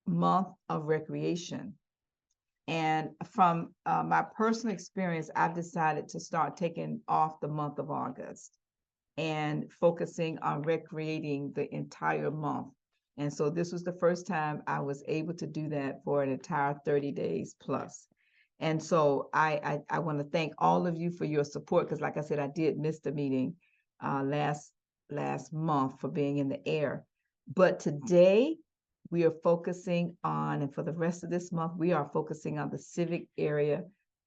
month of recreation. And from my personal experience, I've decided to start taking off the month of August and focusing on recreating the entire month. And so this was the first time I was able to do that for an entire 30 days plus. And so I want to thank all of you for your support, because like I said, I did miss the meeting last month for being in the air. But today we are focusing on, and for the rest of this month, we are focusing on the civic area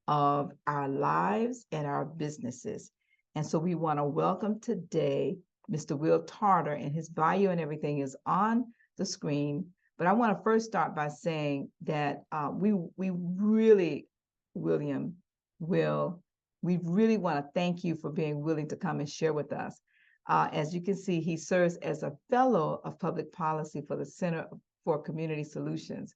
of our lives and our businesses. And so we want to welcome today Mr. Will Tartar, and his bio and everything is on the screen. But I want to first start by saying that we really, William, Will, we really want to thank you for being willing to come and share with us. As you can see, he serves as a fellow of public policy for the Center for Community Solutions,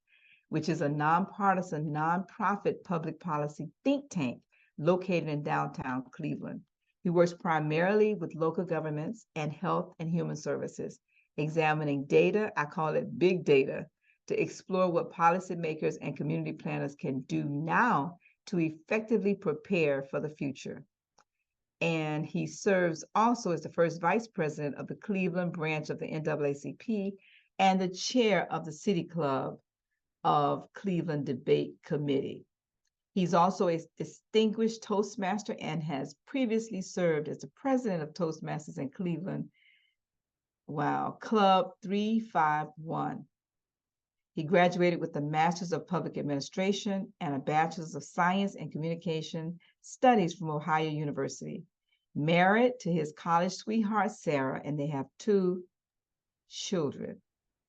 which is a nonpartisan, nonprofit public policy think tank located in downtown Cleveland. He works primarily with local governments and health and human services, examining data, I call it big data, to explore what policymakers and community planners can do now to effectively prepare for the future. And he serves also as the first vice president of the Cleveland branch of the NAACP and the chair of the City Club of Cleveland Debate Committee. He's also a distinguished Toastmaster and has previously served as the president of Toastmasters in Cleveland. Wow, Club 351. He graduated with a Master's of Public Administration and a Bachelor's of Science and Communication Studies from Ohio University. Married to his college sweetheart, Sarah, and they have 2 children,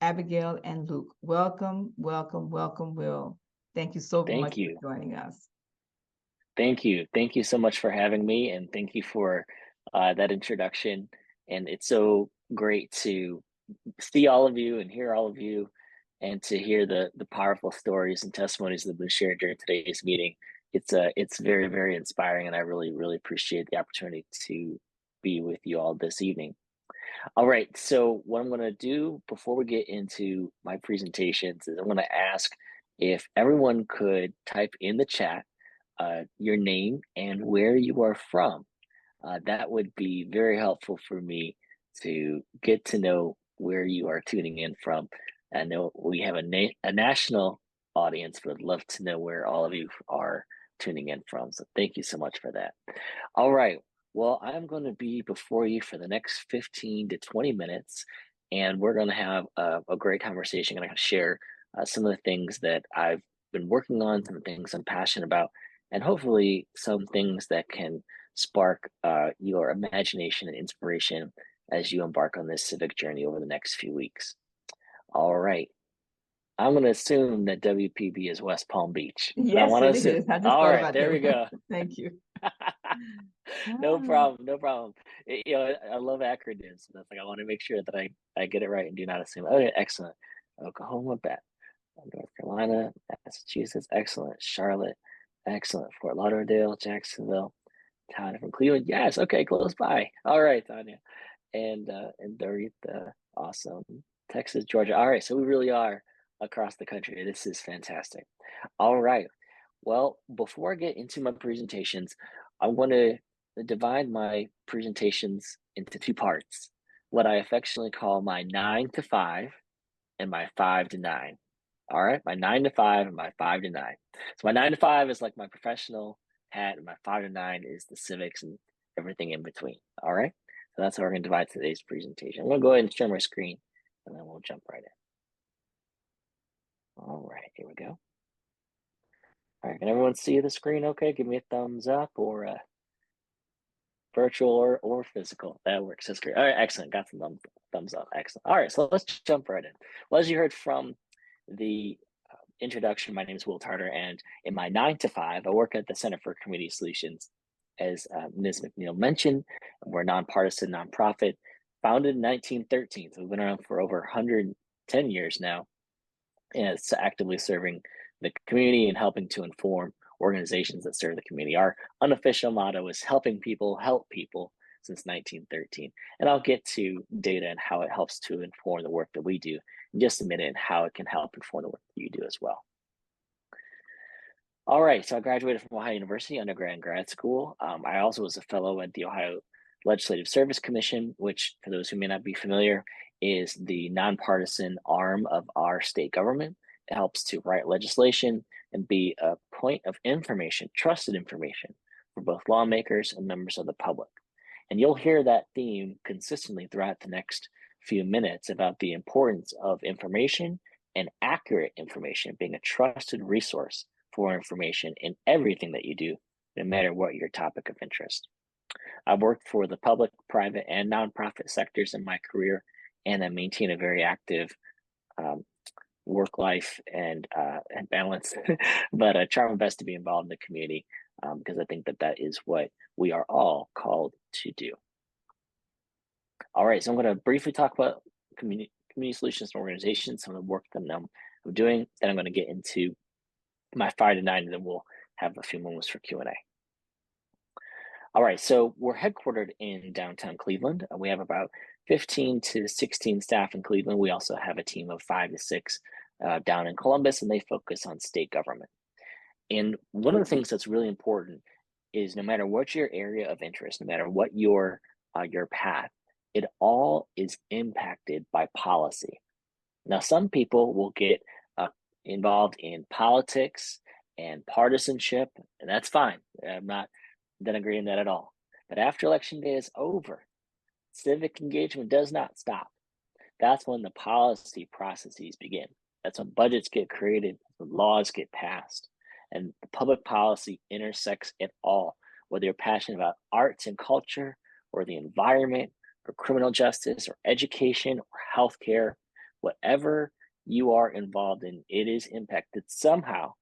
Abigail and Luke. Welcome, welcome, welcome, Will. Thank you so much for joining us. Thank you. Thank you so much for having me, and thank you for that introduction. And it's so great to see all of you and hear all of you, and to hear the powerful stories and testimonies that have been shared during today's meeting. It's very, very inspiring, and I really, really appreciate the opportunity to be with you all this evening. All right, so what I'm going to do before we get into my presentations is I'm going to ask if everyone could type in the chat your name and where you are from. That would be very helpful for me to get to know where you are tuning in from. I know we have a national audience, but I'd love to know where all of you are tuning in from. So thank you so much for that. All right. Well, I'm going to be before you for the next 15 to 20 minutes, and we're going to have a great conversation. I'm going to share some of the things that I've been working on, some things I'm passionate about, and hopefully some things that can spark your imagination and inspiration as you embark on this civic journey over the next few weeks. All right. I'm going to assume that WPB is West Palm Beach. Yes, it is. I just all thought right, about there that. we go. Thank you. No problem, no problem. You know, I love acronyms. That's like I want to make sure that I get it right and do not assume. Okay, excellent. Oklahoma, North Carolina, Massachusetts, excellent. Charlotte, excellent. Fort Lauderdale, Jacksonville, Tanya from Cleveland. Yes, okay, close by. All right, Tanya, and Doretha, awesome. Texas, Georgia. All right, so we really are across the country. This is fantastic. All right. Well, before I get into my presentations, I want to divide my presentations into 2 parts, what I affectionately call my 9 to 5 and my 5 to 9. All right, my 9 to 5 and my 5 to 9. So my 9 to 5 is like my professional hat, and my 5 to 9 is the civics and everything in between. All right, so that's how we're going to divide today's presentation. I'm going to go ahead and share my screen, and then we'll jump right in. All right, here we go. All right, can everyone see the screen okay? Give me a thumbs up, or virtual or physical. That works. That's great. All right, excellent. Got some thumbs up. Excellent. All right, so let's jump right in. Well, as you heard from the introduction, my name is Will Tartar, and in my 9 to 5, I work at the Center for Community Solutions. As Ms. McNeil mentioned, we're a nonpartisan nonprofit founded in 1913. So we've been around for over 110 years now, and it's actively serving the community and helping to inform organizations that serve the community. Our unofficial motto is helping people help people since 1913. And I'll get to data and how it helps to inform the work that we do in just a minute and how it can help inform the work that you do as well. All right, so I graduated from Ohio University, undergrad and grad school. I also was a fellow at the Ohio Legislative Service Commission, which, for those who may not be familiar, is the nonpartisan arm of our state government. It helps to write legislation and be a point of information, trusted information, for both lawmakers and members of the public. And you'll hear that theme consistently throughout the next few minutes about the importance of information and accurate information being a trusted resource for information in everything that you do, no matter what your topic of interest. I've worked for the public, private, and nonprofit sectors in my career, and I maintain a very active work life and balance, but I try my best to be involved in the community because I think that that is what we are all called to do. All right, so I'm going to briefly talk about community solutions and organizations, some of the work that I'm doing. Then I'm going to get into my 5 to 9, and then we'll have a few moments for Q&A. All right, so we're headquartered in downtown Cleveland. We have about 15 to 16 staff in Cleveland. We also have a team of 5 to 6 down in Columbus, and they focus on state government. And one of the things that's really important is no matter what your area of interest, no matter what your path, it all is impacted by policy. Now, some people will get involved in politics and partisanship, and that's fine. I'm not denigrating that at all. But after election day is over, civic engagement does not stop. That's when the policy processes begin. That's when budgets get created, when laws get passed, and the public policy intersects it all, whether you're passionate about arts and culture, or the environment, or criminal justice, or education, or healthcare, whatever you are involved in, it is impacted somehow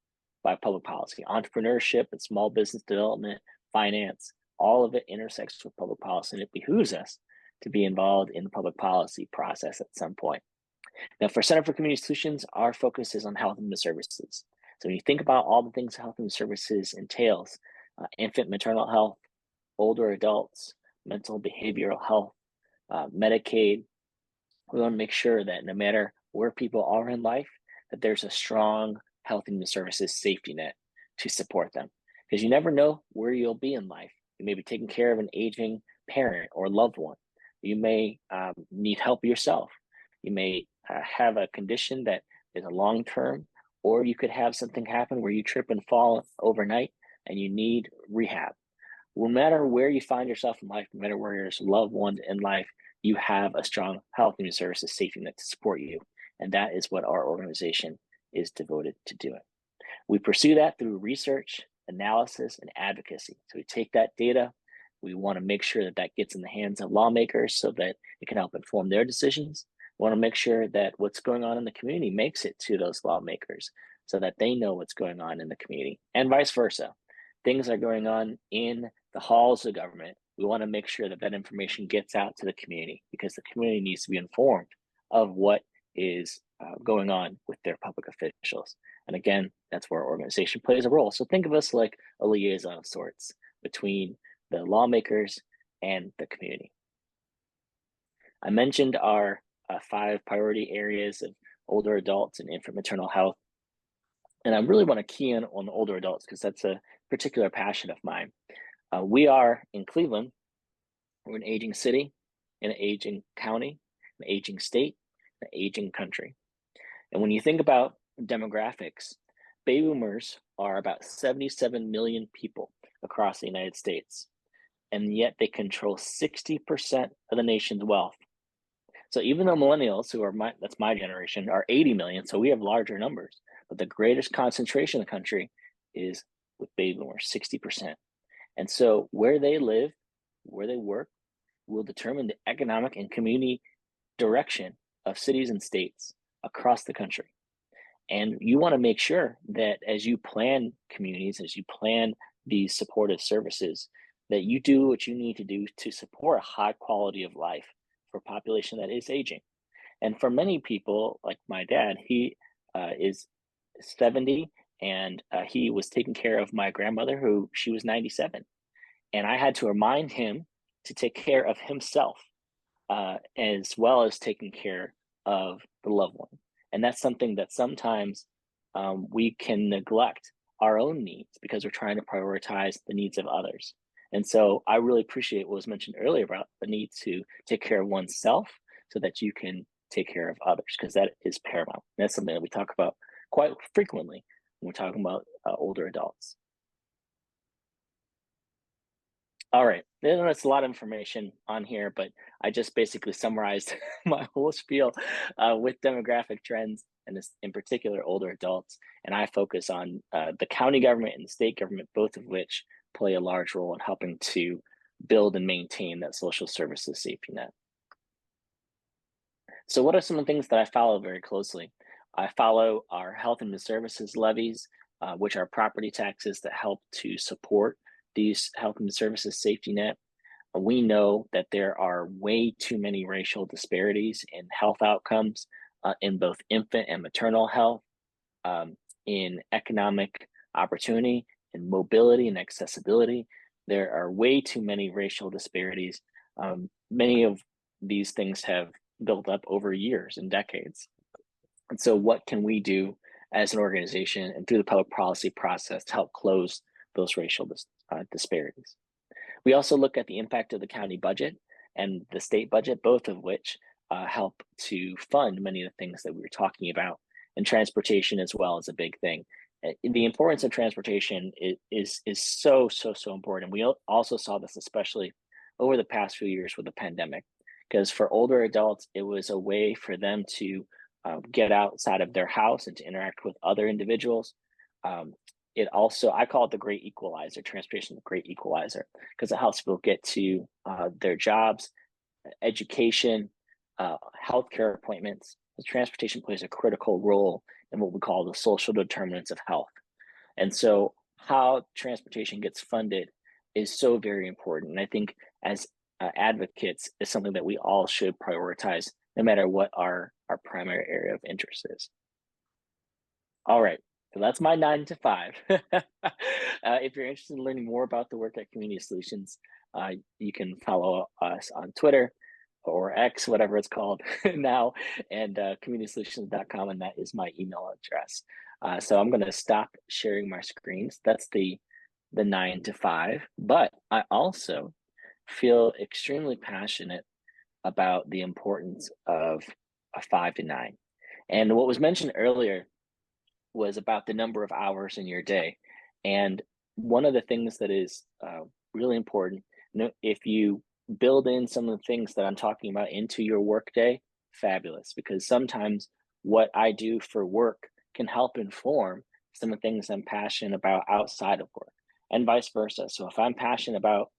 by public policy. Entrepreneurship and small business development, finance, all of it intersects with public policy, and it behooves us to be involved in the public policy process at some point. Now, for Center for Community Solutions, our focus is on health and human services. So when you think about all the things health and human services entails, infant maternal health, older adults, mental and behavioral health, Medicaid, we want to make sure that no matter where people are in life, that there's a strong health and human services safety net to support them. Because you never know where you'll be in life. You may be taking care of an aging parent or loved one. You may need help yourself. You may have a condition that is a long-term, or you could have something happen where you trip and fall overnight and you need rehab. No matter where you find yourself in life, no matter where your loved ones in life, you have a strong health and human services safety net to support you. And that is what our organization is devoted to doing. We pursue that through research, analysis, and advocacy. So we take that data, we want to make sure that that gets in the hands of lawmakers so that it can help inform their decisions. We want to make sure that what's going on in the community makes it to those lawmakers so that they know what's going on in the community, and vice versa. Things are going on in the halls of government. We want to make sure that that information gets out to the community, because the community needs to be informed of what is going on with their public officials. And again, that's where our organization plays a role. So think of us like a liaison of sorts between the lawmakers and the community. I mentioned our 5 priority areas of older adults and infant maternal health. And I really want to key in on older adults because that's a particular passion of mine. We are in Cleveland. We're an aging city, an aging county, an aging state, an aging country. And when you think about demographics, baby boomers are about 77 million people across the United States, and yet they control 60% of the nation's wealth. So even though millennials, who are that's my generation, are 80 million, so we have larger numbers, but the greatest concentration in the country is with baby boomers, 60%. And so where they live, where they work, will determine the economic and community direction of cities and states across the country. And you want to make sure that as you plan communities, as you plan these supportive services, that you do what you need to do to support a high quality of life for a population that is aging. And for many people, like my dad, he is 70, and he was taking care of my grandmother, who she was 97. And I had to remind him to take care of himself, as well as taking care of the loved one. And that's something that sometimes we can neglect our own needs because we're trying to prioritize the needs of others. And so I really appreciate what was mentioned earlier about the need to take care of oneself so that you can take care of others, because that is paramount. And that's something that we talk about quite frequently when we're talking about older adults. All right, that's a lot of information on here, but I just basically summarized my whole spiel with demographic trends, and this, in particular, older adults. And I focus on the county government and the state government, both of which play a large role in helping to build and maintain that social services safety net. So what are some of the things that I follow very closely? I follow our health and human services levies, which are property taxes that help to support these health and human services safety net. We know that there are way too many racial disparities in health outcomes in both infant and maternal health, in economic opportunity, in mobility and accessibility. There are way too many racial disparities. Many of these things have built up over years and decades. And so, what can we do as an organization and through the public policy process to help close those racial disparities? We also look at the impact of the county budget and the state budget, both of which help to fund many of the things that we were talking about. And transportation as well is a big thing. The importance of transportation is so important. We also saw this especially over the past few years with the pandemic, because for older adults, it was a way for them to get outside of their house and to interact with other individuals. It also, I call it the great equalizer, transportation, the great equalizer, because it helps people get to their jobs, education, healthcare appointments. The transportation plays a critical role in what we call the social determinants of health. And so how transportation gets funded is so very important. And I think as advocates is something that we all should prioritize no matter what our primary area of interest is. All right, so that's my 9 to 5. If you're interested in learning more about the work at Community Solutions, you can follow us on Twitter or X, whatever it's called now, and communitysolutions.com, and that is my email address. So I'm going to stop sharing my screens. That's the 9 to 5, but I also feel extremely passionate about the importance of a 5 to 9. And what was mentioned earlier was about the number of hours in your day. And one of the things that is really important, if you build in some of the things that I'm talking about into your workday, fabulous, because sometimes what I do for work can help inform some of the things I'm passionate about outside of work, and vice versa. So if I'm passionate about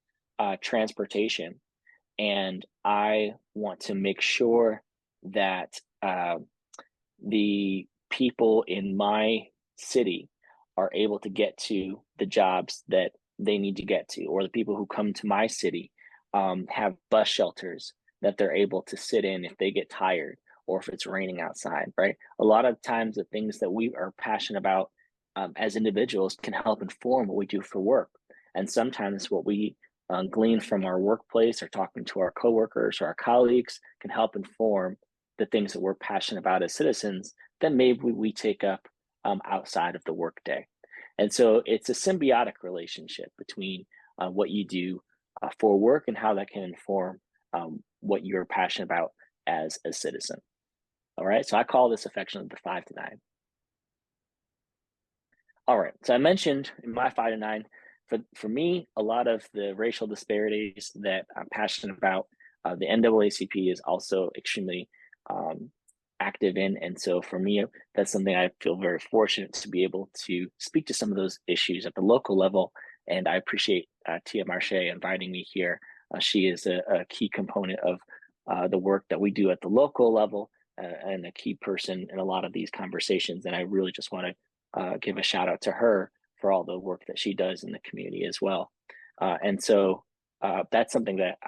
transportation and I want to make sure that the people in my city are able to get to the jobs that they need to get to, or the people who come to my city have bus shelters that they're able to sit in if they get tired or if it's raining outside, right? A lot of times the things that we are passionate about as individuals can help inform what we do for work. And sometimes what we glean from our workplace or talking to our coworkers or our colleagues can help inform the things that we're passionate about as citizens that maybe we take up outside of the workday. And so it's a symbiotic relationship between what you do for work and how that can inform what you're passionate about as a citizen. All right, so I call this affectionately the 5 to 9. All right, so I mentioned in my 5 to 9, for me, a lot of the racial disparities that I'm passionate about, the NAACP is also extremely active in. And so for me, that's something I feel very fortunate to be able to speak to some of those issues at the local level. And I appreciate Tia Marche inviting me here. She is a key component of the work that we do at the local level and a key person in a lot of these conversations. And I really just want to give a shout out to her for all the work that she does in the community as well. And so that's something that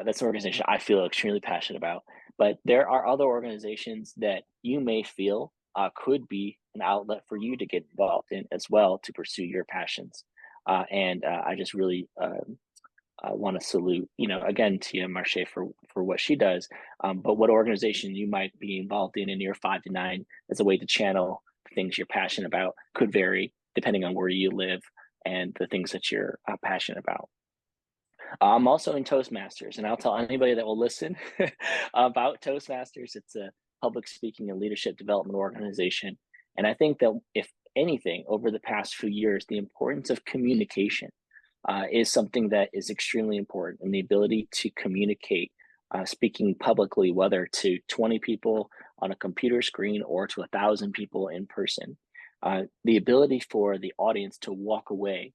that's an organization I feel extremely passionate about. But there are other organizations that you may feel could be an outlet for you to get involved in as well to pursue your passions. And I just really want to salute, again, Tia Marche for what she does, but what organization you might be involved in your 5 to 9 as a way to channel things you're passionate about could vary depending on where you live and the things that you're passionate about. I'm also in Toastmasters, and I'll tell anybody that will listen about Toastmasters. It's a public speaking and leadership development organization. And I think that if anything, over the past few years, the importance of communication is something that is extremely important, and the ability to communicate, speaking publicly, whether to 20 people on a computer screen or to 1,000 people in person. The ability for the audience to walk away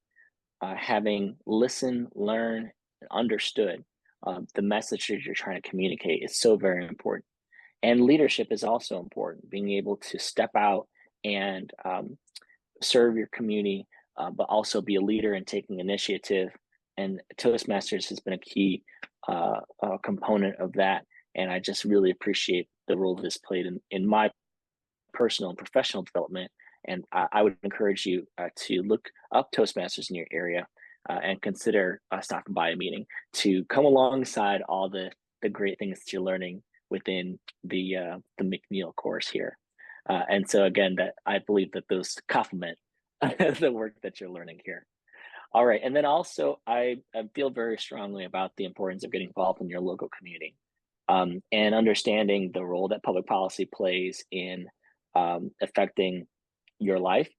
having listened, learned, and understood the message that you're trying to communicate is so very important. And leadership is also important, being able to step out and serve your community, but also be a leader and taking initiative. And Toastmasters has been a key component of that. And I just really appreciate the role this played in my personal and professional development. And I would encourage you to look up Toastmasters in your area and consider stopping by a meeting to come alongside all the great things that you're learning within the McNeil course here. And so again, that I believe that those complement the work that you're learning here. All right, and then also I feel very strongly about the importance of getting involved in your local community and understanding the role that public policy plays in affecting your life.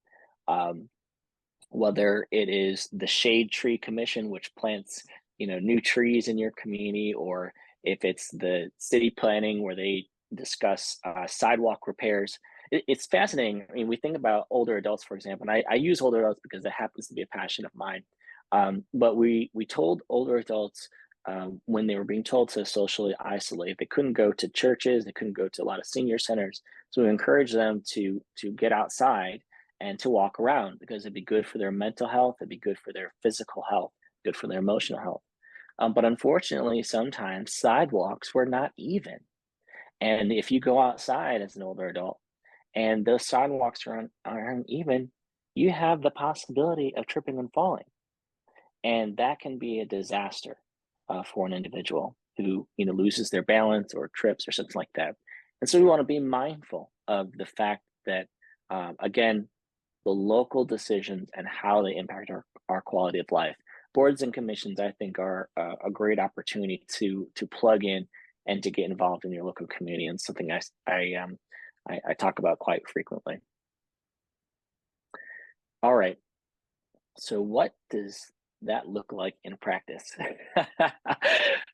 Whether it is the Shade Tree Commission, which plants new trees in your community, or if it's the city planning where they discuss sidewalk repairs. It's fascinating. I mean, we think about older adults, for example, and I use older adults because that happens to be a passion of mine. But we told older adults when they were being told to socially isolate, they couldn't go to churches, they couldn't go to a lot of senior centers. So we encouraged them to get outside and to walk around because it'd be good for their mental health, it'd be good for their physical health, good for their emotional health. But unfortunately, sometimes sidewalks were not even. And if you go outside as an older adult and those sidewalks are uneven, you have the possibility of tripping and falling. And that can be a disaster for an individual who loses their balance or trips or something like that. And so we want to be mindful of the fact that, again, the local decisions and how they impact our quality of life. Boards and commissions, I think, are a great opportunity to plug in and to get involved in your local community, and something I talk about quite frequently. All right. So what does that look like in practice?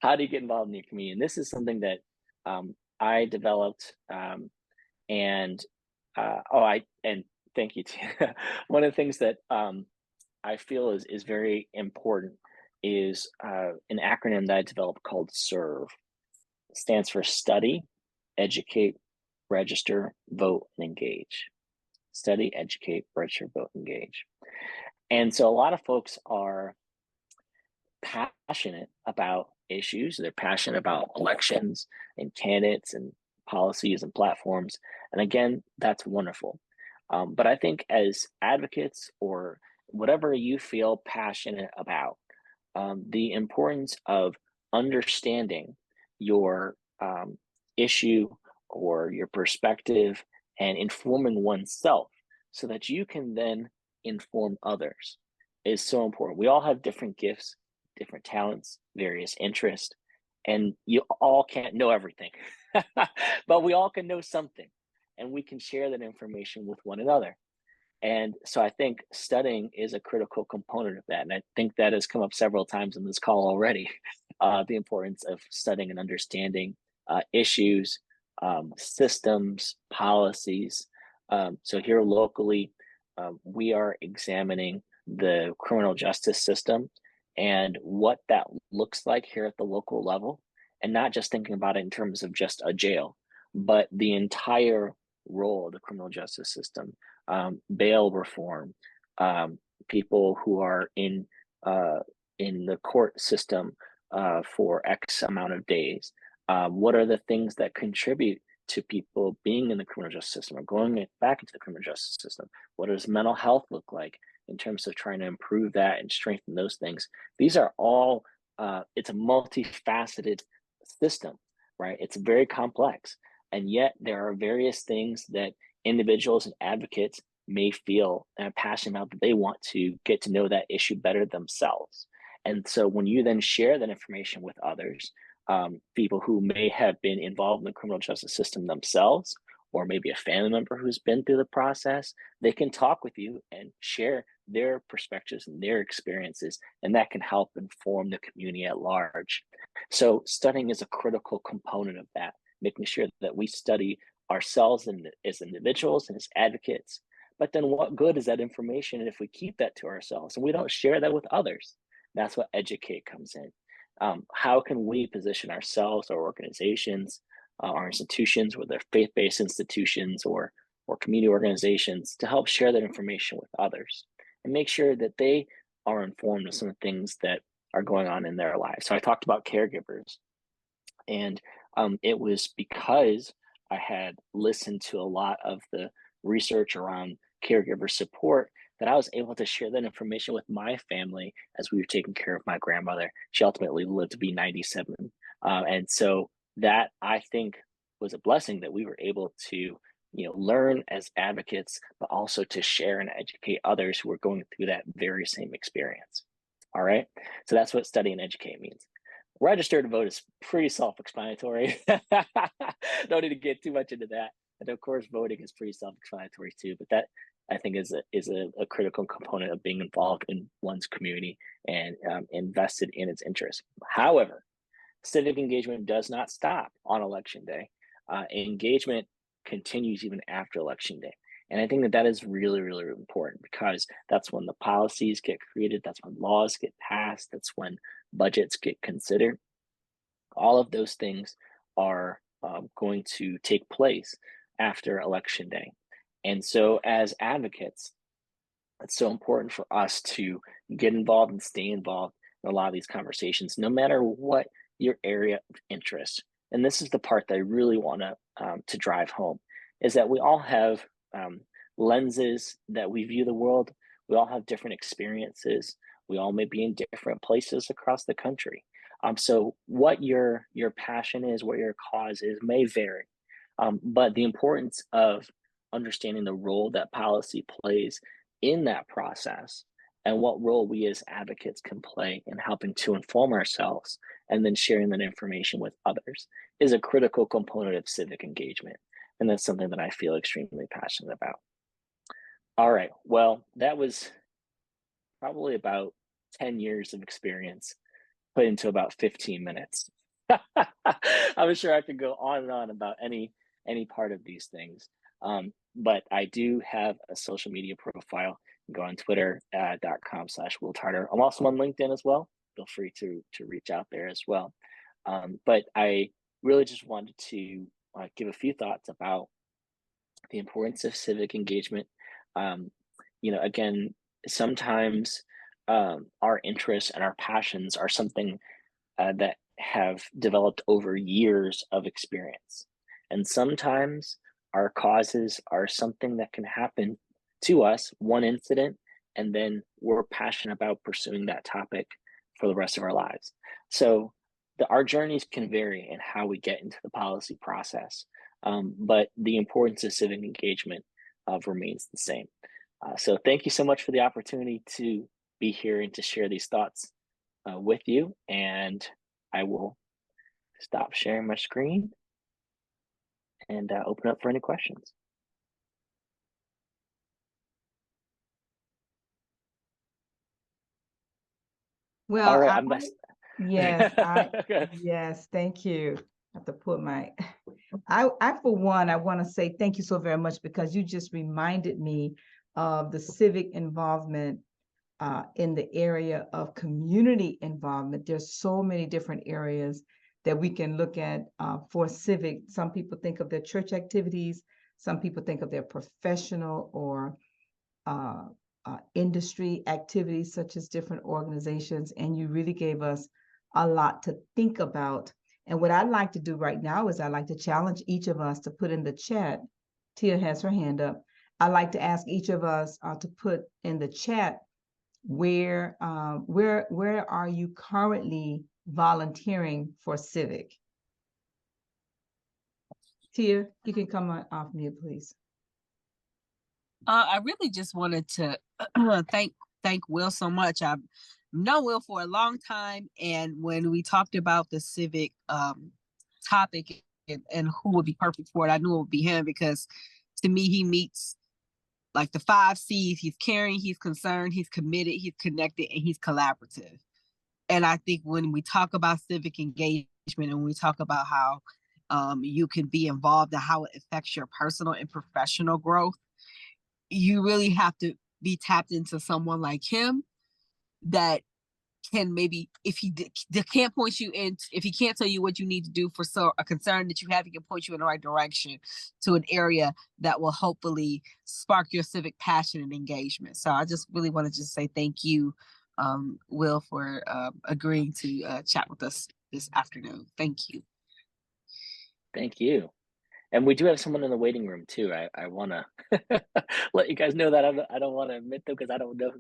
How do you get involved in your community? And this is something that I developed, and thank you. One of the things that I feel is very important is an acronym that I developed called SERVE. It stands for Study, Educate, Register, Vote, and Engage. Study, educate, register, vote, engage. And so a lot of folks are passionate about issues. They're passionate about elections and candidates and policies and platforms. And again, that's wonderful. But I think as advocates or whatever you feel passionate about, the importance of understanding your issue or your perspective and informing oneself so that you can then inform others is so important. We all have different gifts, different talents, various interests, and you all can't know everything, but we all can know something, and we can share that information with one another. And so I think studying is a critical component of that. And I think that has come up several times in this call already, the importance of studying and understanding issues, systems, policies. So here locally, we are examining the criminal justice system and what that looks like here at the local level, and not just thinking about it in terms of just a jail, but the entire role of the criminal justice system, bail reform, people who are in the court system for X amount of days. What are the things that contribute to people being in the criminal justice system or going back into the criminal justice system? What does mental health look like in terms of trying to improve that and strengthen those things? These are all it's a multifaceted system, right? It's very complex, and yet there are various things that individuals and advocates may feel and are passionate about, that they want to get to know that issue better themselves. And so when you then share that information with others, people who may have been involved in the criminal justice system themselves, or maybe a family member who's been through the process, they can talk with you and share their perspectives and their experiences, and that can help inform the community at large. So studying is a critical component of that, making sure that we study ourselves and as individuals and as advocates. But then what good is that information if we keep that to ourselves and we don't share that with others? That's what educate comes in. How can we position ourselves, our organizations, our institutions, whether faith-based institutions or community organizations, to help share that information with others and make sure that they are informed of some of the things that are going on in their lives. So I talked about caregivers, and it was because I had listened to a lot of the research around caregiver support that I was able to share that information with my family as we were taking care of my grandmother. She ultimately lived to be 97. And so that, I think, was a blessing, that we were able to learn as advocates, but also to share and educate others who are going through that very same experience. All right. So that's what study and educate means. Register to vote is pretty self-explanatory. Don't need to get too much into that. And of course, voting is pretty self-explanatory too. But that, I think, is a critical component of being involved in one's community and invested in its interests. However, civic engagement does not stop on election day. Engagement continues even after election day. And I think that that is really, really important, because that's when the policies get created, that's when laws get passed, that's when budgets get considered. All of those things are going to take place after election day. And so as advocates, it's so important for us to get involved and stay involved in a lot of these conversations, no matter what your area of interest. And this is the part that I really want to drive home, is that we all have lenses that we view the world. We all have different experiences. We all may be in different places across the country. So what your passion is, what your cause is, may vary. But the importance of understanding the role that policy plays in that process, and what role we as advocates can play in helping to inform ourselves and then sharing that information with others, is a critical component of civic engagement. And that's something that I feel extremely passionate about. All right, well, that was probably about 10 years of experience put into about 15 minutes. I'm sure I could go on and on about any part of these things. But I do have a social media profile. Go on twitter.com/Will Tartar. I'm also on LinkedIn as well. Feel free to reach out there as well. But I really just wanted to give a few thoughts about the importance of civic engagement. Again, sometimes our interests and our passions are something that have developed over years of experience. And sometimes our causes are something that can happen to us, one incident, and then we're passionate about pursuing that topic for the rest of our lives. So our journeys can vary in how we get into the policy process, but the importance of civic engagement remains the same. So thank you so much for the opportunity to be here and to share these thoughts with you. And I will stop sharing my screen and open up for any questions. Well, All right, I'm best. yes, yes, thank you. I have to put my, I for one, I want to say thank you so very much, because you just reminded me of the civic involvement in the area of community involvement. There's so many different areas that we can look at for civic. Some people think of their church activities. Some people think of their professional or industry activities, such as different organizations. And you really gave us a lot to think about. And what I'd like to do right now is I'd like to challenge each of us to put in the chat. Tia has her hand up. I'd like to ask each of us to put in the chat where are you currently volunteering for civic? Tia, you can come off mute, please. I really just wanted to thank Will so much. I've known Will for a long time, and when we talked about the civic topic and who would be perfect for it, I knew it would be him because to me he meets like the 5 C's. He's caring, he's concerned, he's committed, he's connected, and he's collaborative. And I think when we talk about civic engagement and we talk about how you can be involved and how it affects your personal and professional growth, you really have to be tapped into someone like him that can maybe, if he can't point you in, if he can't tell you what you need to do for a concern that you have, he can point you in the right direction to an area that will hopefully spark your civic passion and engagement. So I just really want to just say thank you, Will, for agreeing to chat with us this afternoon. Thank you. Thank you. And we do have someone in the waiting room too. I want to let you guys know that I don't want to admit them because I don't know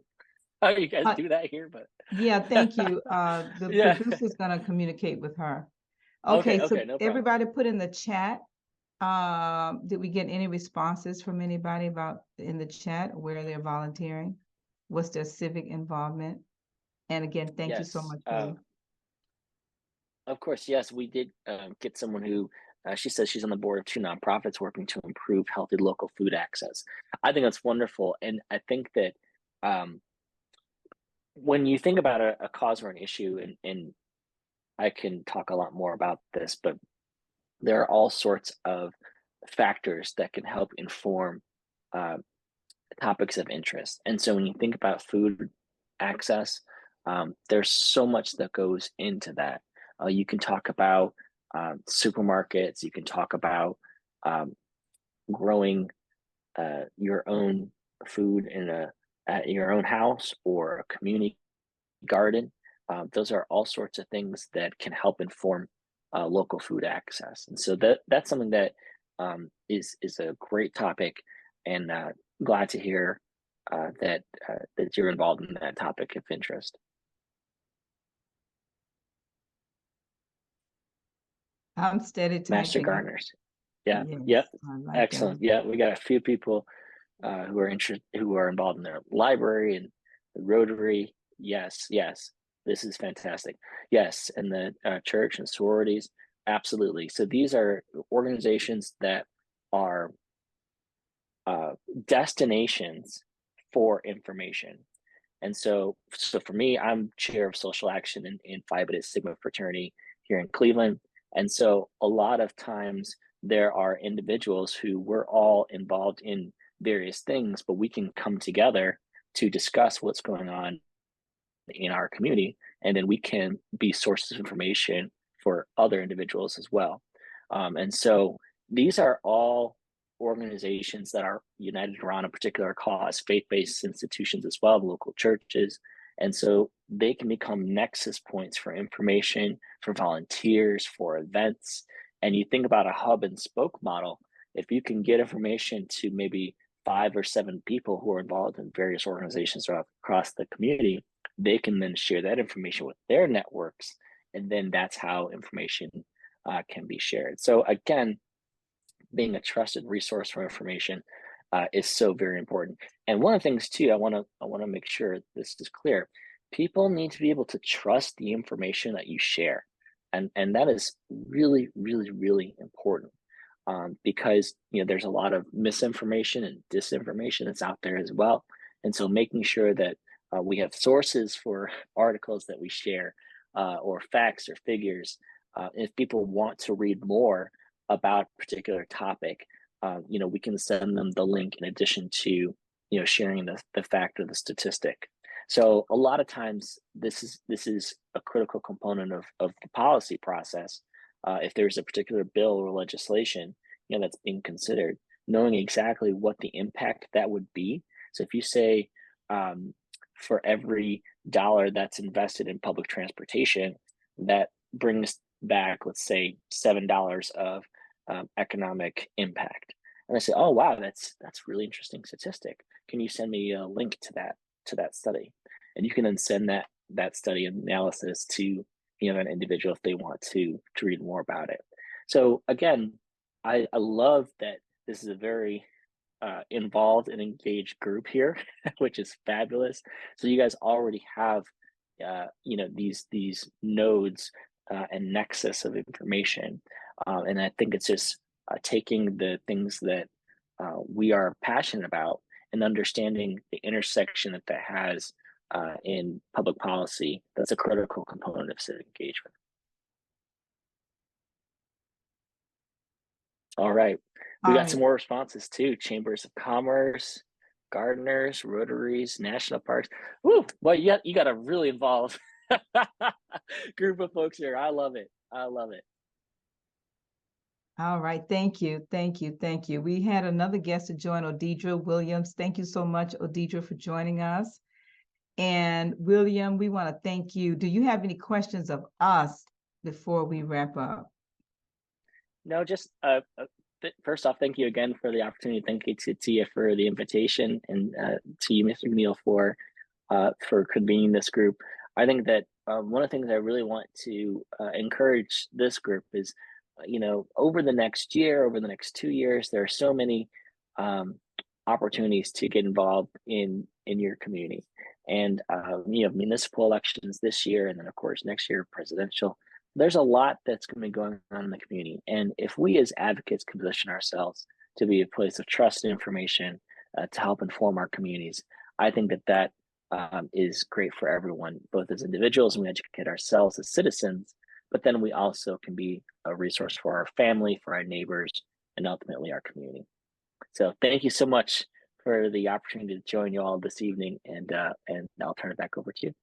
how you guys do that here. But yeah, thank you. The yeah. producer's gonna communicate with her. Okay, So no problem. everybody put in the chat. Did we get any responses from anybody about in the chat where they're volunteering? What's their civic involvement? And again, thank you so Yes. much, Will. Of course, yes, we did get someone who she says she's on the board of 2 nonprofits working to improve healthy local food access. I think that's wonderful, and I think that um, when you think about a cause or an issue, and I can talk a lot more about this, but there are all sorts of factors that can help inform uh, topics of interest. And so when you think about food access, there's so much that goes into that. You can talk about supermarkets, you can talk about um, growing your own food at your own house or a community garden. Those are all sorts of things that can help inform local food access, and so that's something that is a great topic, and glad to hear that you're involved in that topic of interest. I'm steady Master typing. gardeners, yeah, Yes, yep, I like excellent. that. Yeah, we got a few people who are involved in their library and the Rotary. Yes, yes, this is fantastic. Yes, and the church and sororities, absolutely. So these are organizations that are destinations for information. And so for me, I'm chair of social action in Phi Beta Sigma fraternity here in Cleveland. And so a lot of times there are individuals who we're all involved in various things, but we can come together to discuss what's going on in our community, and then we can be sources of information for other individuals as well. And so these are all organizations that are united around a particular cause, faith-based institutions as well, local churches. And so they can become nexus points for information, for volunteers, for events. And you think about a hub and spoke model, if you can get information to maybe 5 or 7 people who are involved in various organizations across the community, they can then share that information with their networks. And then that's how information can be shared. So again, being a trusted resource for information is so very important. And one of the things too, I want to make sure this is clear. People need to be able to trust the information that you share, and that is really, really, really important because there's a lot of misinformation and disinformation that's out there as well. And so making sure that we have sources for articles that we share or facts or figures. If people want to read more about a particular topic, we can send them the link in addition to sharing the fact or the statistic. So a lot of times this is a critical component of the policy process. If there's a particular bill or legislation that's being considered, knowing exactly what the impact that would be. So if you say for every dollar that's invested in public transportation, that brings back, let's say, $7 of economic impact. And I say, oh wow, that's really interesting statistic. Can you send me a link to that study? and you can then send that study analysis to an individual if they want to read more about it. So again, I love that this is a very involved and engaged group here, which is fabulous. So you guys already have these nodes and nexus of information, and I think it's just taking the things that we are passionate about and understanding the intersection that has in public policy. That's a critical component of civic engagement. All right. We got some more responses too. Chambers of Commerce, gardeners, Rotaries, national parks. Woo! Well, you got a really involved group of folks here. I love it. I love it. All right. Thank you. Thank you. Thank you. We had another guest to join, Odidra Williams. Thank you so much, Odidra, for joining us. And William, we want to thank you. Do you have any questions of us before we wrap up? No, just first off, thank you again for the opportunity. Thank you to Tia for the invitation, and to you, Mr. McNeil, for convening this group. I think that one of the things I really want to encourage this group is, over the next year, over the next 2 years, there are so many opportunities to get involved in your community, and municipal elections this year, and then of course next year presidential. There's a lot that's going to be going on in the community, and if we as advocates can position ourselves to be a place of trust and information to help inform our communities, I think that is great for everyone, both as individuals, and we educate ourselves as citizens, but then we also can be a resource for our family, for our neighbors, and ultimately our community. So thank you so much for the opportunity to join you all this evening, and I'll turn it back over to you.